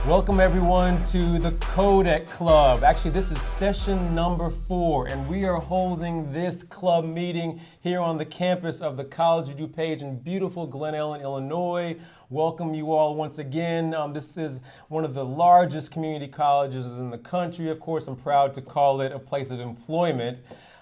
Welcome everyone to the CODEC Club. Actually, this is session number 4, and we are holding this club meeting here on the campus of the College of DuPage in beautiful Glen Ellen, Illinois. Welcome you all once again. This is one of the largest community colleges in the country. Of course, I'm proud to call it a place of employment.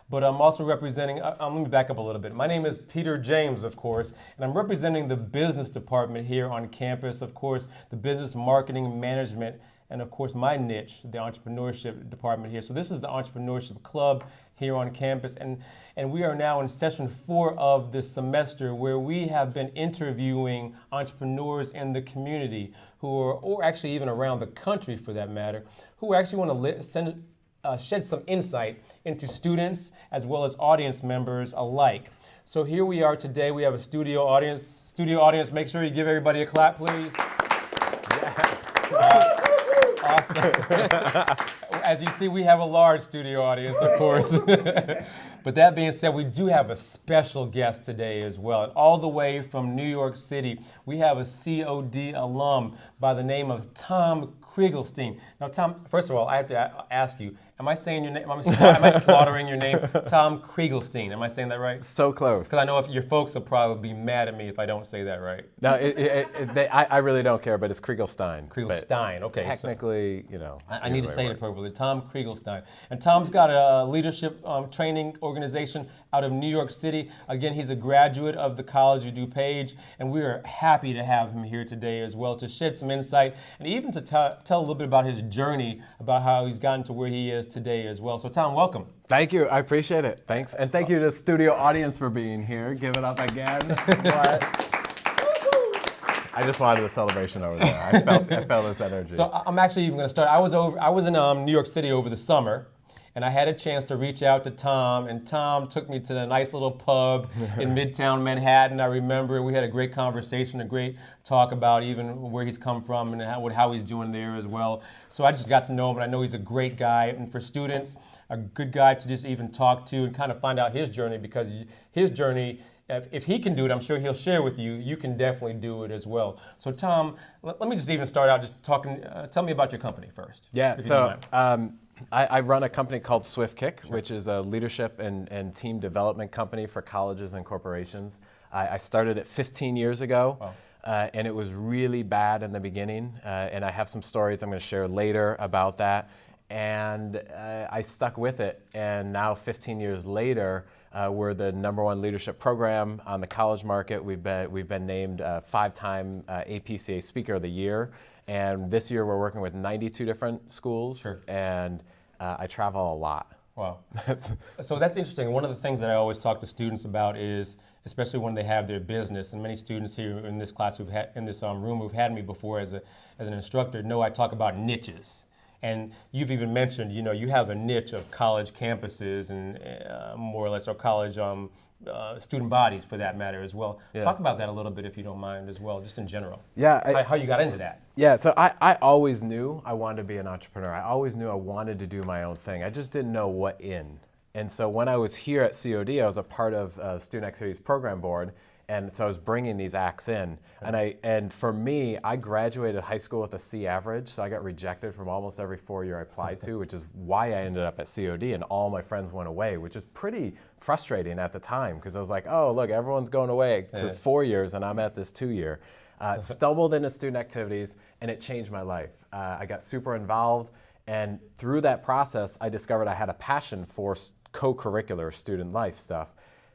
But I'm also representing, let me back up a little bit. My name is Peter James, of course, and I'm representing the business department here on campus, of course, the business marketing management, and of course my niche, the entrepreneurship department here. So this is the Entrepreneurship Club here on campus, and we are now in session 4 of this semester where we have been interviewing entrepreneurs in the community who are, or actually even around the country for that matter, who actually want to shed some insight into students as well as audience members alike. So here we are today. We have a studio audience. Studio audience, make sure you give everybody a clap, please. Awesome. As you see, we have a large studio audience, of course. But that being said, we do have a special guest today as well. And all the way from New York City, we have a COD alum by the name of Tom Krieglstein. Now, Tom, first of all, I have to ask you, am I saying your name? Am I slaughtering your name? Tom Krieglstein. Am I saying that right? So close. Because I know if your folks will probably be mad at me if I don't say that right. No, I really don't care, but it's Krieglstein. Krieglstein, okay. Technically, so, you know. I need to say it appropriately. Tom Krieglstein. And Tom's got a leadership training organization out of New York City. Again, he's a graduate of the College of DuPage, and we are happy to have him here today as well to shed some insight and even to tell a little bit about his journey, about how he's gotten to where he is today as well. So Tom, welcome. Thank you. I appreciate it. Thanks. And thank you to the studio audience for being here. Give it up again. I just wanted a celebration over there. I felt this energy. So I'm actually even going to start. I was in New York City over the summer, and I had a chance to reach out to Tom, and Tom took me to the nice little pub in Midtown Manhattan. I remember we had a great conversation, a great talk about even where he's come from and how he's doing there as well. So I just got to know him, and I know he's a great guy. And for students, a good guy to just even talk to and kind of find out his journey, because his journey, if he can do it, I'm sure he'll share with you. You can definitely do it as well. So Tom, let me just even start out just talking. Tell me about your company first. Yeah. So I run a company called SwiftKick, which is a leadership and team development company for colleges and corporations. I started it 15 years ago. Wow. And it was really bad in the beginning. And I have some stories I'm going to share later about that. And I stuck with it. And now 15 years later, we're the #1 leadership program on the college market. We've been named 5-time APCA Speaker of the Year. And this year we're working with 92 different schools. Sure. And I travel a lot. Wow. So that's interesting. One of the things that I always talk to students about is, especially when they have their business, and many students here in this class in this room who've had me before as an instructor know I talk about niches. And you've even mentioned, you have a niche of college campuses and more or less, or college student bodies for that matter as well. Yeah. Talk about that a little bit if you don't mind as well, just in general. Yeah. How you got into that. Yeah, so I always knew I wanted to be an entrepreneur. I always knew I wanted to do my own thing. I just didn't know what in. And so when I was here at COD, I was a part of Student Activities Program Board. And so I was bringing these acts in, and for me, I graduated high school with a C average, so I got rejected from almost every 4-year I applied to, which is why I ended up at COD, and all my friends went away, which is pretty frustrating at the time, because I was like, oh, look, everyone's going away to 4 years, and I'm at this 2-year. Stumbled into student activities, and it changed my life. I got super involved, and through that process, I discovered I had a passion for co-curricular student life stuff.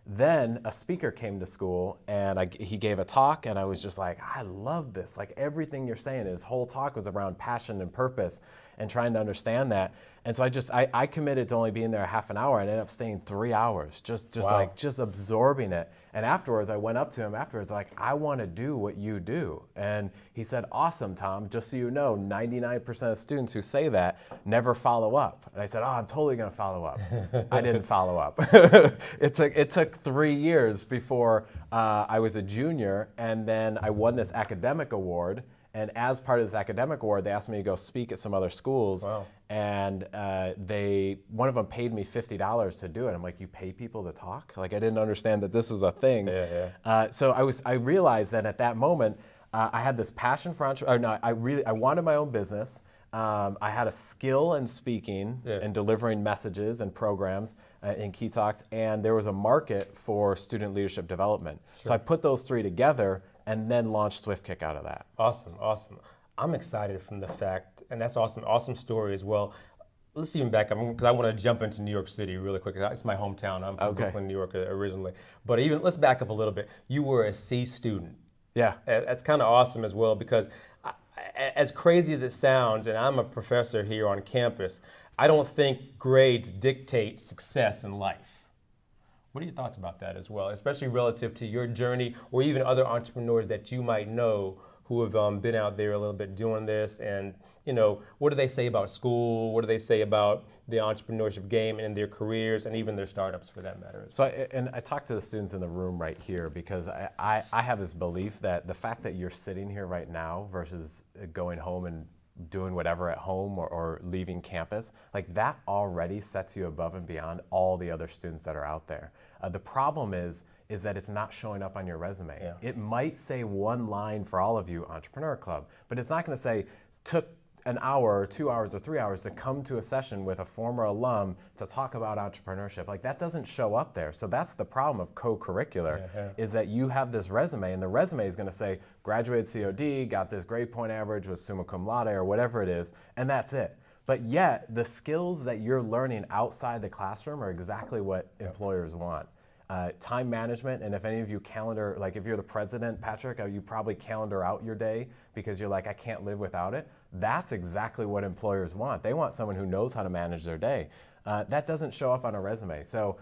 Then a speaker came to school and he gave a talk, and I was just like, I love this. Like everything you're saying, his whole talk was around passion and purpose and trying to understand that. And so I committed to only being there a half an hour and ended up staying 3 hours, just absorbing it. And afterwards, I went up to him afterwards, like, I want to do what you do. And he said, awesome, Tom, just so you know, 99% of students who say that never follow up. And I said, oh, I'm totally going to follow up. I didn't follow up. It took 3 years before I was a junior, and then I won this academic award. And as part of this academic award, they asked me to go speak at some other schools. Wow. And one of them paid me $50 to do it. I'm like, you pay people to talk? Like, I didn't understand that this was a thing. Yeah. So I realized that at that moment, I had this passion for entrepreneurship. I wanted my own business. I had a skill in speaking and delivering messages and programs in key talks, and there was a market for student leadership development. Sure. So I put those three together and then launched SwiftKick out of that. Awesome, awesome. I'm excited from the fact, and that's awesome story as well. Let's even back up, because I want to jump into New York City really quick. It's my hometown. I'm from Brooklyn, New York originally. But let's back up a little bit. You were a C student. Yeah. That's kind of awesome as well, because as crazy as it sounds, and I'm a professor here on campus, I don't think grades dictate success in life. What are your thoughts about that as well, especially relative to your journey or even other entrepreneurs that you might know who have been out there a little bit doing this? And what do they say about school? What do they say about the entrepreneurship game and their careers and even their startups for that matter? So I talk to the students in the room right here because I have this belief that the fact that you're sitting here right now versus going home and doing whatever at home or leaving campus, like that already sets you above and beyond all the other students that are out there. The problem is that it's not showing up on your resume. Yeah. It might say one line for all of you, Entrepreneur Club, but it's not going to say, took an hour or 2 hours or 3 hours to come to a session with a former alum to talk about entrepreneurship. Like that doesn't show up there. So that's the problem of co-curricular, is that you have this resume and the resume is going to say graduated COD, got this grade point average, was summa cum laude or whatever it is, and that's it. But yet the skills that you're learning outside the classroom are exactly what employers want. Time management, and if any of you calendar, like if you're the president, Patrick, you probably calendar out your day because you're like, I can't live without it. That's exactly what employers want. They want someone who knows how to manage their day. That doesn't show up on a resume. So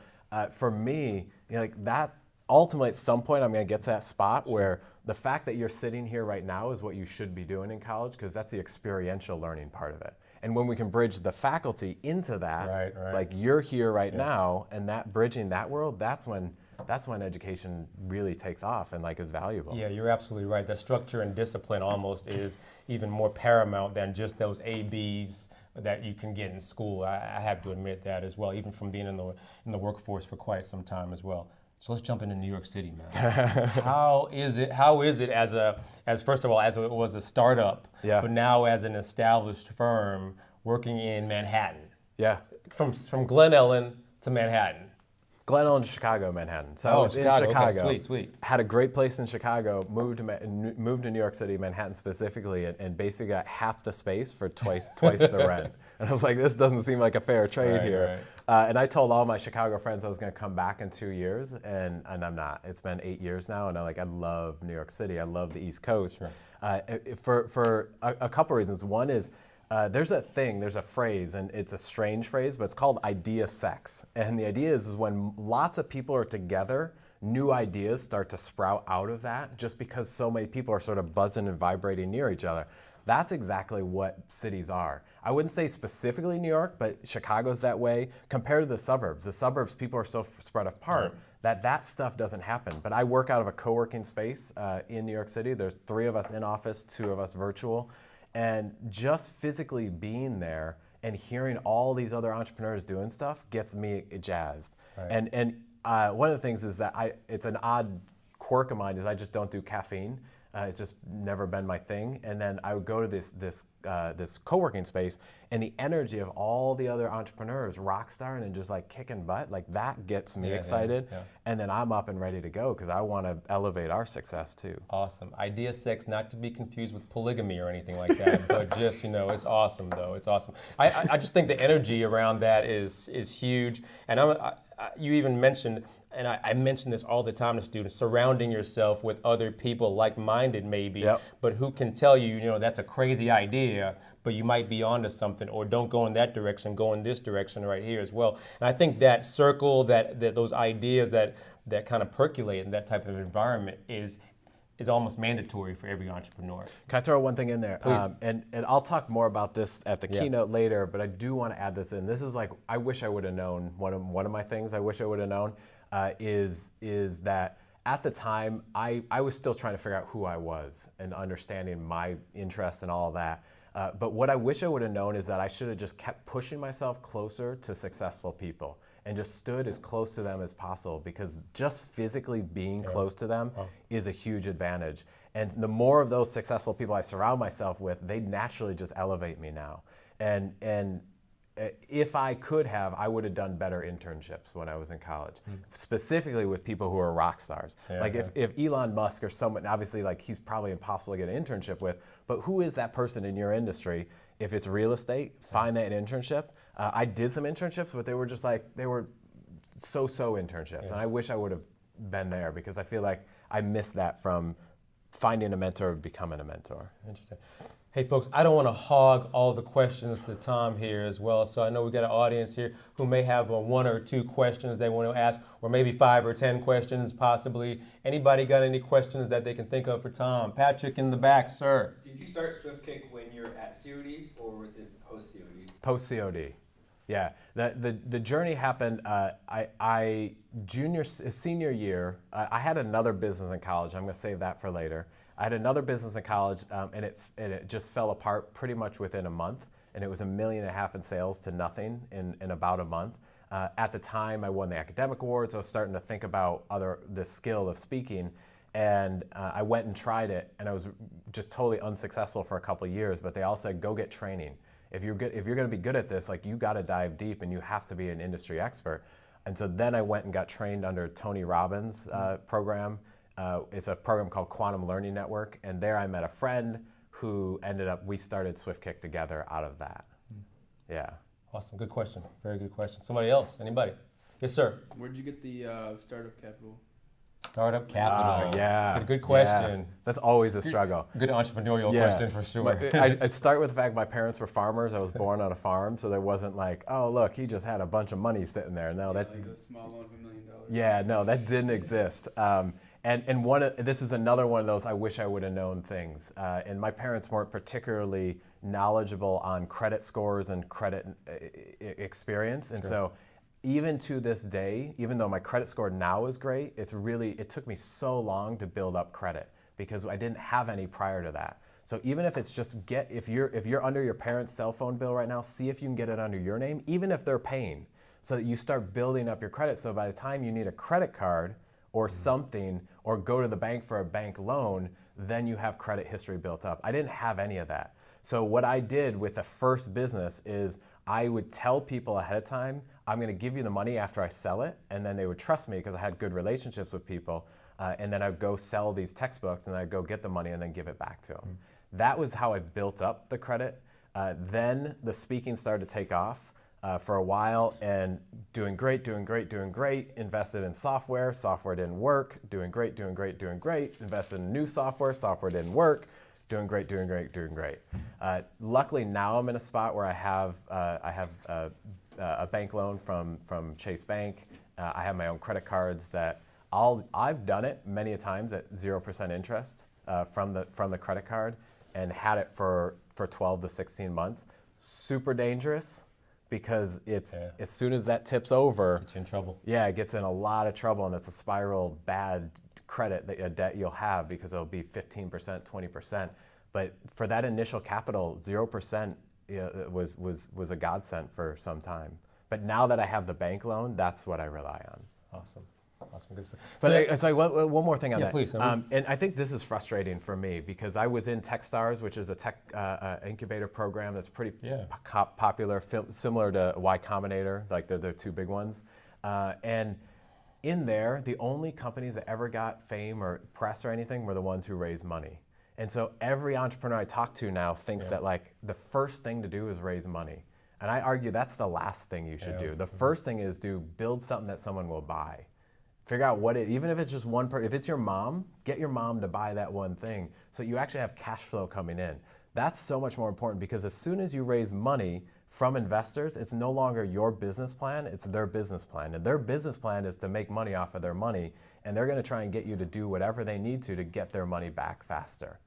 for me, like that, ultimately at some point I'm going to get to that spot where the fact that you're sitting here right now is what you should be doing in college, because that's the experiential learning part of it. And when we can bridge the faculty into that, like you're here right now, and that bridging that world, that's when education really takes off and like is valuable. Yeah, you're absolutely right. The structure and discipline almost is even more paramount than just those ABs that you can get in school. I have to admit that as well, even from being in the workforce for quite some time as well. So let's jump into New York City, man. How is it as first of all, as it was a startup, but now as an established firm working in Manhattan? Yeah. From Glen Ellen to Manhattan. Glen Ellen, Chicago, Manhattan. So I was in Chicago. Okay, sweet. Had a great place in Chicago, moved to New York City, Manhattan specifically, and basically got half the space for twice the rent. And I was like, this doesn't seem like a fair trade here. And I told all my Chicago friends I was going to come back in 2 years, and I'm not. It's been 8 years now, and I love New York City. I love the East Coast. For a couple reasons. One is there's a phrase, and it's a strange phrase, but it's called idea sex. And the idea is when lots of people are together, new ideas start to sprout out of that just because so many people are sort of buzzing and vibrating near each other. That's exactly what cities are. I wouldn't say specifically New York, but Chicago's that way. Compared to the suburbs, people are so spread apart that stuff doesn't happen. But I work out of a co-working space in New York City. There's 3 of us in office, 2 of us virtual. And just physically being there and hearing all these other entrepreneurs doing stuff gets me jazzed. And one of the things is that it's an odd quirk of mine is I just don't do caffeine. It's just never been my thing. And then I would go to this co-working space, and the energy of all the other entrepreneurs rock starring and just like kicking butt, like that gets me excited. And then I'm up and ready to go because I want to elevate our success too. Awesome. Idea sex, not to be confused with polygamy or anything like that, but just, it's awesome though. It's awesome. I just think the energy around that is huge. And you even mentioned, and I mention this all the time to students, surrounding yourself with other people like-minded maybe, but who can tell you, that's a crazy idea, but you might be onto something, or don't go in that direction, go in this direction right here as well. And I think that circle, that those ideas that kind of percolate in that type of environment is almost mandatory for every entrepreneur. Can I throw one thing in there? Please. And I'll talk more about this at the keynote later, but I do want to add this in. This is like, I wish I would have known, one of my things I wish I would have known is that at the time, I was still trying to figure out who I was and understanding my interests and all of that. But what I wish I would have known is that I should have just kept pushing myself closer to successful people and just stood as close to them as possible, because just physically being close to them is a huge advantage. And the more of those successful people I surround myself with, they naturally just elevate me now. And if I could have, I would have done better internships when I was in college, specifically with people who are rock stars. If Elon Musk or someone, obviously like he's probably impossible to get an internship with, but who is that person in your industry? If it's real estate, find that internship. I did some internships, but they were just like, they were so-so internships. And I wish I would have been there, because I feel like I missed that from finding a mentor or becoming a mentor. Interesting. Hey folks, I don't want to hog all the questions to Tom here as well, so I know we've got an audience here who may have one or two questions they want to ask, or maybe 5 or 10 questions possibly. Anybody got any questions that they can think of for Tom? Patrick in the back, sir. Did you start SwiftKick when you're at COD, or was it post-COD? Post-COD. Yeah, the journey happened, senior year, I had another business in college. I'm going to save that for later. I had another business in college, and it just fell apart pretty much within a month, and it was $1.5 million in sales to nothing in about a month. At the time, I won the academic awards. I was starting to think about the skill of speaking, and I went and tried it, and I was just totally unsuccessful for a couple of years. But they all said, go get training. If you're going to be good at this, like, you got to dive deep, and you have to be an industry expert. And so then I went and got trained under Tony Robbins' program. It's a program called Quantum Learning Network, and there I met a friend who we started SwiftKick together out of that. Yeah. Awesome, good question, very good question. Somebody else, anybody? Yes, sir. Where did you get the startup capital? Startup capital. Yeah. Good question. Yeah. That's always a struggle. Good entrepreneurial question for sure. I start with the fact my parents were farmers. I was born on a farm, so there wasn't like, oh look, he just had a bunch of money sitting there. No, like a small loan of $1 million. Yeah, no, that didn't exist. And this is another one of those I wish I would have known things. And my parents weren't particularly knowledgeable on credit scores and credit experience. And so even to this day, even though my credit score now is great, it took me so long to build up credit, because I didn't have any prior to that. So even if it's just if you're under your parents' cell phone bill right now, see if you can get it under your name, even if they're paying, so that you start building up your credit. So by the time you need a credit card or something, or go to the bank for a bank loan, then you have credit history built up. I didn't have any of that. So what I did with the first business is I would tell people ahead of time, I'm going to give you the money after I sell it, and then they would trust me because I had good relationships with people, and then I'd go sell these textbooks, and I'd go get the money and then give it back to them. That was how I built up the credit. Then the speaking started to take off. For a while, and doing great, invested in software didn't work, doing great, invested in new software didn't work, doing great. Luckily now I'm in a spot where I have a bank loan from Chase Bank. I have my own credit cards that I've done it many a times at 0% interest from the credit card, and had it for 12 to 16 months. Super dangerous. Because as soon as that tips over, gets you in trouble. Yeah, it gets in a lot of trouble, and it's a spiral bad credit debt you'll have, because it'll be 15%, 20%. But for that initial capital, 0% was a godsend for some time. But now that I have the bank loan, that's what I rely on. Awesome, good stuff. But one more thing on that. Please. And I think this is frustrating for me, because I was in TechStars, which is a tech incubator program that's pretty popular, similar to Y Combinator, like they're the two big ones. And in there, the only companies that ever got fame or press or anything were the ones who raised money. And so every entrepreneur I talk to now thinks that like the first thing to do is raise money. And I argue that's the last thing you should do. The first thing is to build something that someone will buy. Figure out even if it's just one person, if it's your mom, get your mom to buy that one thing so you actually have cash flow coming in. That's so much more important, because as soon as you raise money from investors, it's no longer your business plan, it's their business plan. And their business plan is to make money off of their money, and they're going to try and get you to do whatever they need to get their money back faster.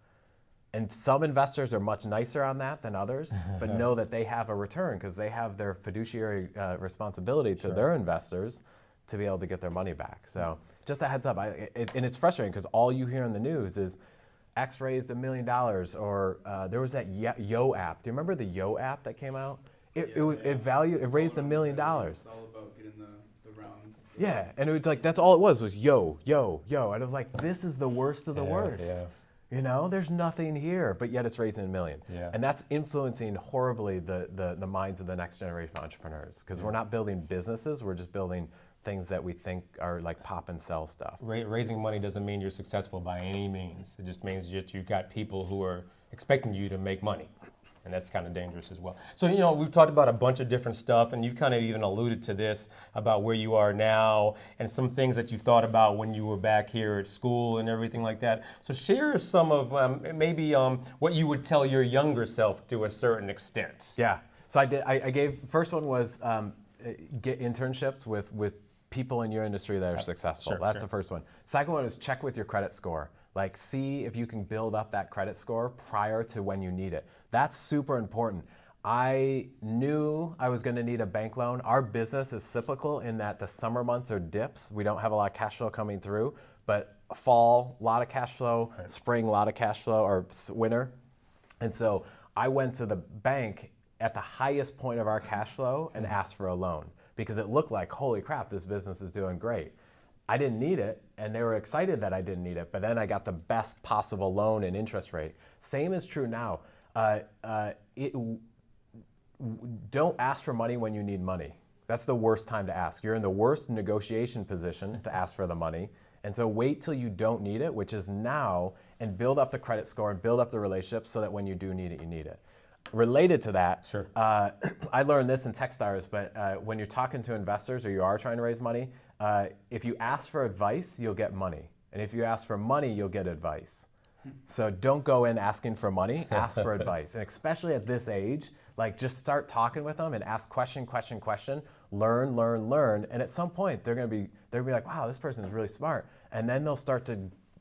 And some investors are much nicer on that than others, but know that they have a return because they have their fiduciary responsibility to their investors to be able to get their money back. So just a heads up, and it's frustrating because all you hear in the news is X raised $1 million, or there was that Yo app. Do you remember the Yo app that came out? It raised $1 million. It's all about getting the rounds. Yeah, and it was like, that's all it was yo, yo, yo. And I was like, this is the worst of the worst. Yeah. You know, there's nothing here, but yet it's raising $1 million. Yeah. And that's influencing horribly the minds of the next generation of entrepreneurs, because we're not building businesses, we're just building things that we think are like pop and sell stuff. Raising money doesn't mean you're successful by any means. It just means that you've got people who are expecting you to make money. And that's kind of dangerous as well. So, you know, we've talked about a bunch of different stuff, and you've kind of even alluded to this about where you are now and some things that you've thought about when you were back here at school and everything like that. So share some of maybe what you would tell your younger self to a certain extent. Yeah. So I gave, first one was get internships with people in your industry that are successful. That's the first one. Second one is check with your credit score. Like, see if you can build up that credit score prior to when you need it. That's super important. I knew I was going to need a bank loan. Our business is cyclical in that the summer months are dips. We don't have a lot of cash flow coming through, but fall, a lot of cash flow, spring, a lot of cash flow, or winter. And so I went to the bank at the highest point of our cash flow and asked for a loan because it looked like, holy crap, this business is doing great. I didn't need it, and they were excited that I didn't need it, but then I got the best possible loan and interest rate. Same is true now. Don't ask for money when you need money. That's the worst time to ask. You're in the worst negotiation position to ask for the money, and so wait till you don't need it, which is now, and build up the credit score and build up the relationship so that when you do need it, you need it. Related to that, I learned this in Techstars, but when you're talking to investors or you are trying to raise money, if you ask for advice, you'll get money. And if you ask for money, you'll get advice. So don't go in asking for money, ask for advice. And especially at this age, like just start talking with them and ask question, learn. And at some point, they're gonna be like, wow, this person is really smart. And then they'll start to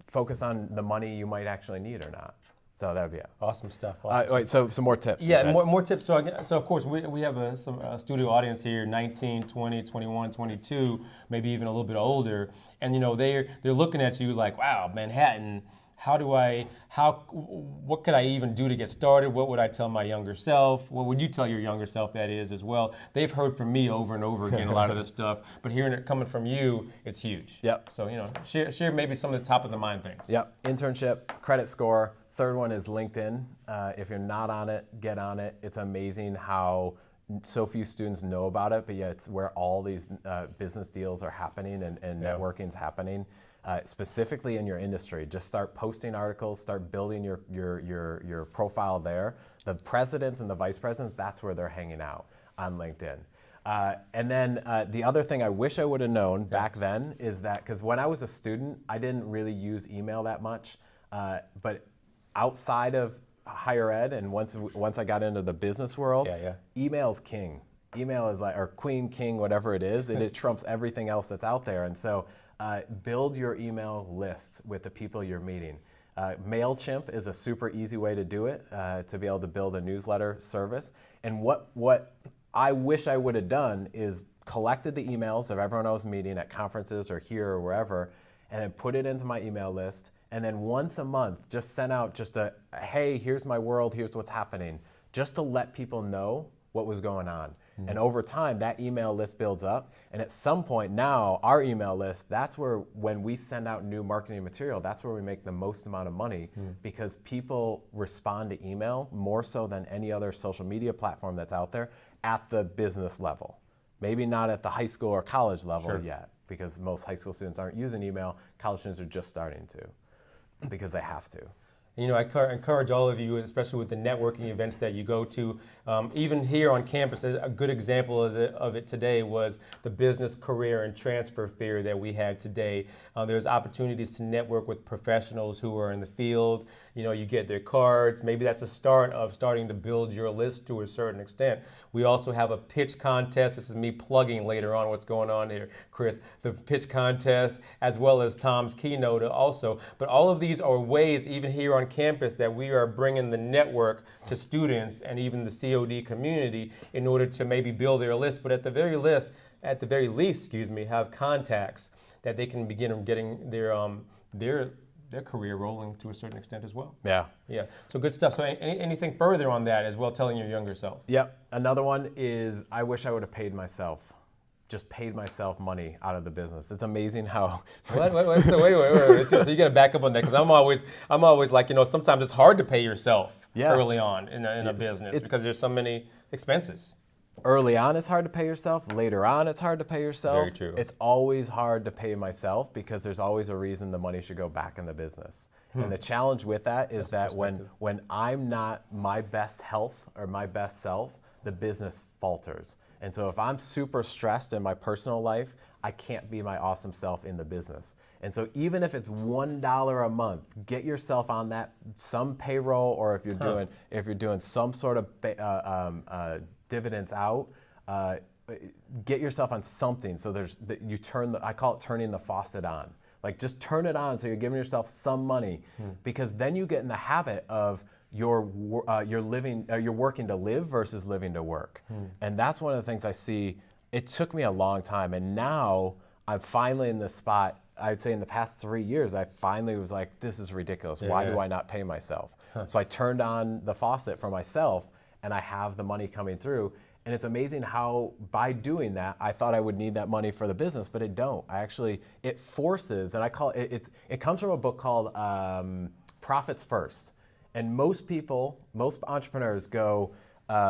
focus on the money you might actually need or not. So that would be it. Awesome stuff. Wait, so some more tips. Yeah, more tips. So of course, we have some studio audience here, 19, 20, 21, 22, maybe even a little bit older. And you know, they're looking at you like, wow, Manhattan, what could I even do to get started? What would I tell my younger self? What would you tell your younger self that is as well? They've heard from me over and over again a lot of this stuff, but hearing it coming from you, it's huge. Yep. So, you know, share maybe some of the top of the mind things. Yep, internship, credit score. Third one is LinkedIn. If you're not on it, get on it. It's amazing how so few students know about it, but yet it's where all these business deals are happening and networking's happening. Specifically in your industry, just start posting articles, start building your profile there. The presidents and the vice presidents, that's where they're hanging out, on LinkedIn. And then the other thing I wish I would have known back then is that, because when I was a student, I didn't really use email that much, but outside of higher ed and once I got into the business world, email's king. Email is like, or queen, king, whatever it is, it trumps everything else that's out there. And so build your email list with the people you're meeting. MailChimp is a super easy way to do it, to be able to build a newsletter service. And what I wish I would have done is collected the emails of everyone I was meeting at conferences or here or wherever, and then put it into my email list. And then once a month, just send out just a, hey, here's my world, here's what's happening, just to let people know what was going on. And over time, that email list builds up. And at some point now, our email list, that's where when we send out new marketing material, that's where we make the most amount of money because people respond to email more so than any other social media platform that's out there at the business level. Maybe not at the high school or college level yet, because most high school students aren't using email. College students are just starting to, because they have to. You know, I encourage all of you, especially with the networking events that you go to, even here on campus, a good example of it today was the business career and transfer fair that we had today. There's opportunities to network with professionals who are in the field. You know, you get their cards. Maybe that's a start of starting to build your list to a certain extent. We also have a pitch contest. This is me plugging later on what's going on here, Chris. The pitch contest, as well as Tom's keynote also. But all of these are ways, even here on campus, that we are bringing the network to students and even the COD community in order to maybe build their list. But at the very least, have contacts that they can begin getting their their career rolling to a certain extent as well. Yeah. Yeah. So good stuff. So anything further on that as well, telling your younger self? Yep. Another one is I wish I would have paid myself. Just paid myself money out of the business. It's amazing how. What? So wait. So you got to back up on that, because I'm always like, sometimes it's hard to pay yourself early on in a business because there's so many expenses. Early on, it's hard to pay yourself. Later on, it's hard to pay yourself. Very true. It's always hard to pay myself because there's always a reason the money should go back in the business. And the challenge with that is that when I'm not my best health or my best self, the business falters. And so if I'm super stressed in my personal life, I can't be my awesome self in the business. And so even if it's $1 a month, get yourself on that some payroll, or if you're doing some sort of dividends out, get yourself on something. So I call it turning the faucet on. Like, just turn it on so you're giving yourself some money, because then you get in the habit of you're working to live versus living to work. And that's one of the things I see. It took me a long time, and now I'm finally in this spot. I'd say in the past 3 years, I finally was like, this is ridiculous. Why do I not pay myself? So I turned on the faucet for myself, and I have the money coming through. And it's amazing how by doing that, I thought I would need that money for the business, but it don't. It forces, and I call it, it comes from a book called Profits First. And most entrepreneurs go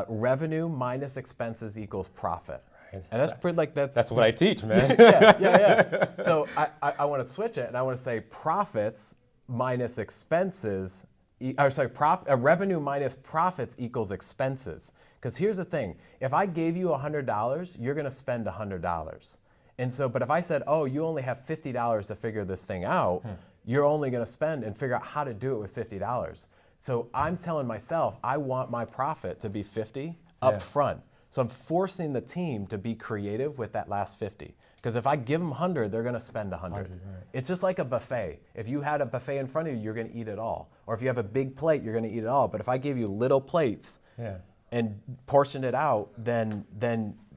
revenue minus expenses equals profit. Right. And that's pretty that's what I teach, man. yeah. So I want to switch it, and I want to say profits minus expenses. Revenue minus profits equals expenses. Because here's the thing: if I gave you $100, you're going to spend $100. And so, but if I said, oh, you only have $50 to figure this thing out, you're only going to spend and figure out how to do it with $50. So I'm telling myself, I want my profit to be 50 up front. So I'm forcing the team to be creative with that last 50. Because if I give them 100, they're going to spend 100. Right. It's just like a buffet. If you had a buffet in front of you, you're going to eat it all. Or if you have a big plate, you're going to eat it all. But if I gave you little plates and portioned it out, then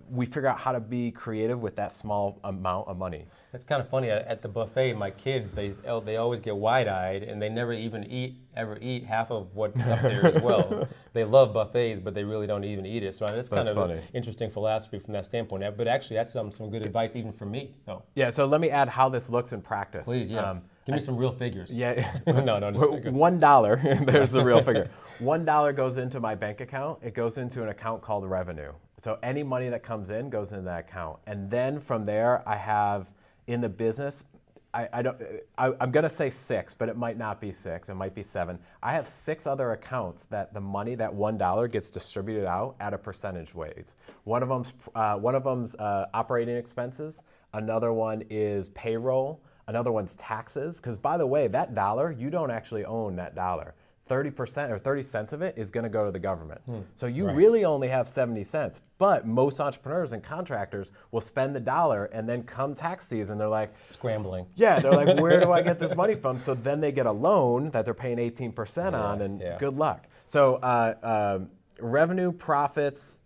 we figure out how to be creative with that small amount of money. It's kind of funny. At the buffet, my kids, they always get wide-eyed, and they never even ever eat half of what's up there as well. They love buffets, but they really don't even eat it. So that's kind of an interesting philosophy from that standpoint. But actually, that's some good advice even for me. So. Yeah, so let me add how this looks in practice. Please, yeah. Give me some real figures. Yeah. No, just $1, there's the real figure. $1 goes into my bank account. It goes into an account called revenue. So any money that comes in goes into that account. And then from there, I have in the business, I'm going to say 6, but it might not be 6. It might be 7. I have 6 other accounts that the money, that $1 gets distributed out at a percentage ways. One of them's operating expenses. Another one is payroll. Another one's taxes. Because by the way, that dollar, you don't actually own that dollar. 30% or 30 cents of it is going to go to the government. So you really only have 70 cents. But most entrepreneurs and contractors will spend the dollar, and then come tax season, they're like scrambling. Yeah, they're like, where do I get this money from? So then they get a loan that they're paying 18% on, and good luck. So revenue, profits,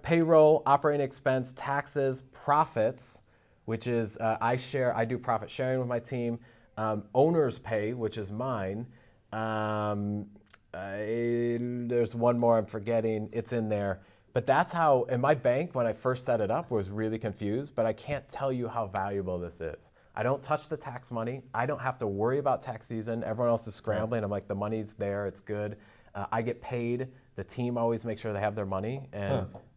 payroll, operating expense, taxes, profits, which is I do profit sharing with my team. Owner's pay, which is mine. There's one more I'm forgetting. It's in there. But that's how, in my bank, when I first set it up, was really confused, but I can't tell you how valuable this is. I don't touch the tax money. I don't have to worry about tax season. Everyone else is scrambling. I'm like, the money's there, it's good. I get paid. The team always makes sure they have their money.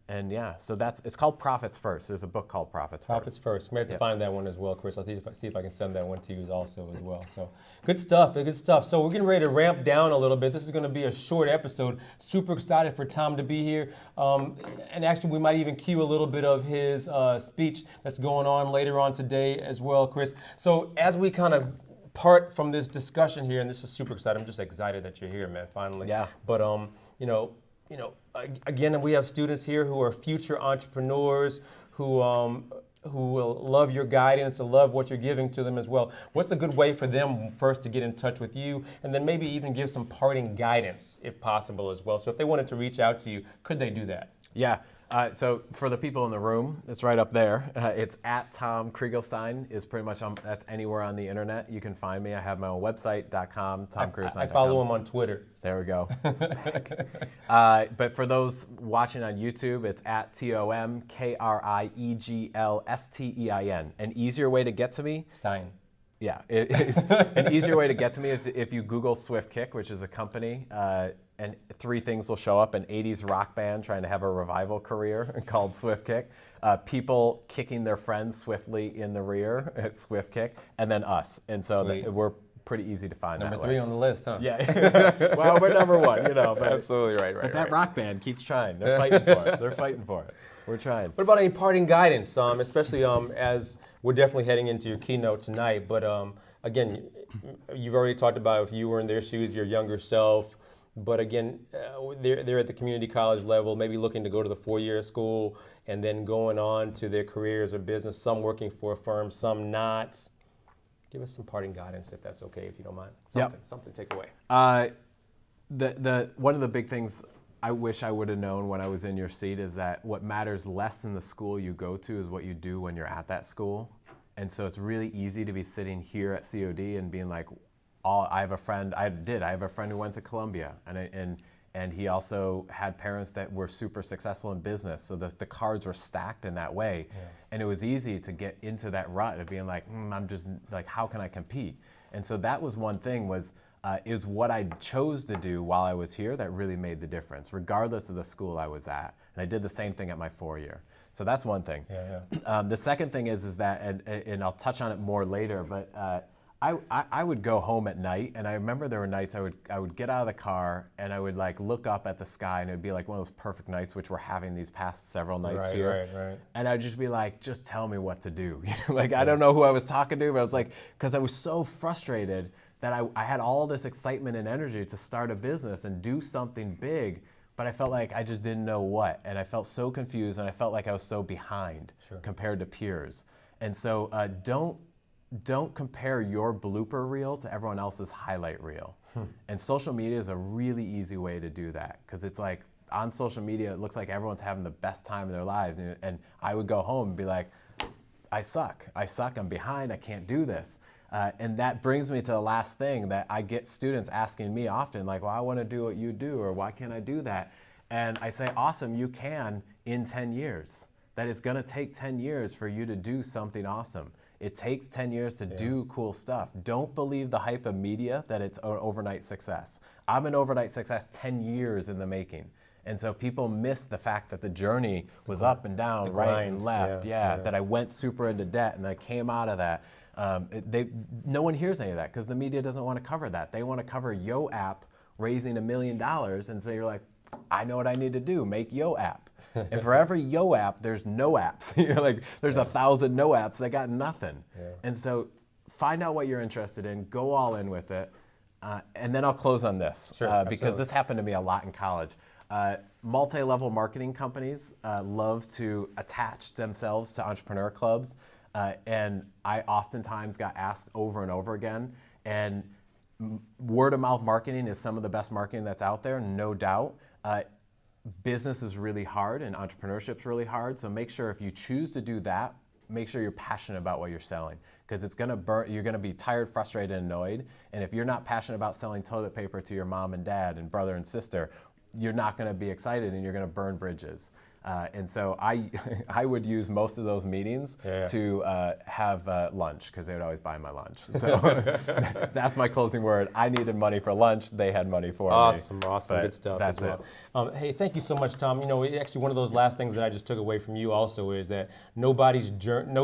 And yeah, so it's called Profits First. There's a book called Profits First. Profits First. We have to find that one as well, Chris. I'll see if I can send that one to you also as well. So good stuff, good stuff. So we're getting ready to ramp down a little bit. This is going to be a short episode. Super excited for Tom to be here. And actually, we might even cue a little bit of his speech that's going on later on today as well, Chris. So as we kind of part from this discussion here, and this is super exciting. I'm just excited that you're here, man, finally. Yeah. But, again, we have students here who are future entrepreneurs who will love your guidance and love what you're giving to them as well. What's a good way for them first to get in touch with you, and then maybe even give some parting guidance if possible as well? So if they wanted to reach out to you, could they do that? Yeah. So for the people in the room, it's right up there. It's at Tom Krieglstein is pretty much that's anywhere on the internet. You can find me. I have my own website.com, tomkrieglstein.com. I follow him on Twitter. There we go. But for those watching on YouTube, it's at TOMKRIEGLSTEIN. An easier way to get to me. Stein. Yeah, an easier way to get to me if you Google Swift Kick, which is a company, and three things will show up: an 80s rock band trying to have a revival career called Swift Kick, people kicking their friends swiftly in the rear, Swift Kick, and then us. And so we're pretty easy to find. Number 3 on the list, huh? Yeah. Well, we're number 1, you know. But, absolutely right. But that rock band keeps trying. They're fighting for it. They're fighting for it. We're trying. What about any parting guidance, especially as we're definitely heading into your keynote tonight, but again, you've already talked about if you were in their shoes, your younger self, but again, they're at the community college level, maybe looking to go to the 4-year school and then going on to their careers or business, some working for a firm, some not. Give us some parting guidance if that's okay, if you don't mind. Something to take away. One of the big things I wish I would have known when I was in your seat is that what matters less than the school you go to is what you do when you're at that school. And so it's really easy to be sitting here at COD and being like, I have a friend who went to Columbia, and he also had parents that were super successful in business. So the cards were stacked in that way. Yeah. And it was easy to get into that rut of being like, I'm just like, how can I compete? And so that was one thing is what I chose to do while I was here that really made the difference, regardless of the school I was at. And I did the same thing at my 4-year. So that's one thing. The second thing is that, and I'll touch on it more later, but I would go home at night, and I remember there were nights I would get out of the car and I would like look up at the sky, and it would be like one of those perfect nights, which we're having these past several nights here. Right. And I'd just be like, just tell me what to do. Like, I don't know who I was talking to, but I was like, because I was so frustrated that I had all this excitement and energy to start a business and do something big, but I felt like I just didn't know what. And I felt so confused, and I felt like I was so behind compared to peers. And so don't compare your blooper reel to everyone else's highlight reel. And social media is a really easy way to do that, because it's like on social media, it looks like everyone's having the best time of their lives. And I would go home and be like, I suck, I'm behind, I can't do this. And that brings me to the last thing that I get students asking me often, like, well, I want to do what you do, or why can't I do that? And I say, awesome, you can in 10 years. That it's going to take 10 years for you to do something awesome. It takes 10 years to do cool stuff. Don't believe the hype of media that it's an overnight success. I'm an overnight success 10 years in the making. And so people miss the fact that the journey was up and down, right and left. That I went super into debt and I came out of that. No one hears any of that because the media doesn't want to cover that. They want to cover Yo app raising $1 million, and so you're like, I know what I need to do, make Yo app. And for every Yo app, there's no apps. Like there's 1,000 no apps that got nothing. And so find out what you're interested in, go all in with it, and then I'll close on this because this happened to me a lot in college. Multi-level marketing companies love to attach themselves to entrepreneur clubs. And I oftentimes got asked over and over again, and word of mouth marketing is some of the best marketing that's out there, no doubt. Business is really hard and entrepreneurship's really hard, so make sure if you choose to do that, make sure you're passionate about what you're selling, because it's gonna burn. You're gonna be tired, frustrated, and annoyed, and if you're not passionate about selling toilet paper to your mom and dad and brother and sister, you're not gonna be excited and you're gonna burn bridges. And so I would use most of those meetings to have lunch, because they would always buy my lunch. So that's my closing word. I needed money for lunch. They had money for me. Awesome. But good stuff. That's as well. Hey, thank you so much, Tom. Actually, one of those last things that I just took away from you also is that no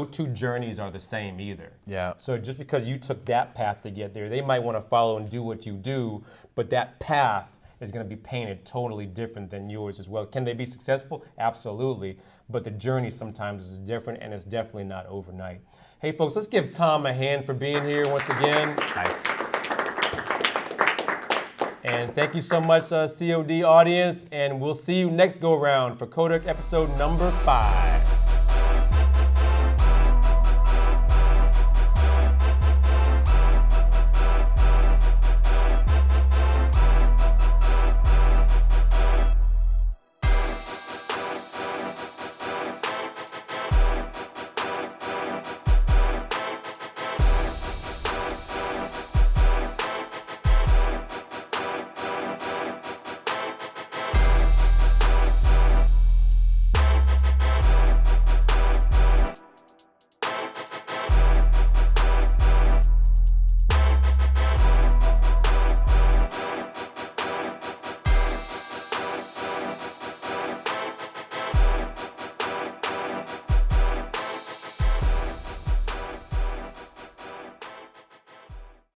two journeys are the same either. Yeah. So just because you took that path to get there, they might want to follow and do what you do, but that path is going to be painted totally different than yours as well. Can they be successful? Absolutely. But the journey sometimes is different, and it's definitely not overnight. Hey, folks, let's give Tom a hand for being here once again. Nice. And thank you so much, COD audience, and we'll see you next go-around for CODEC episode number 5.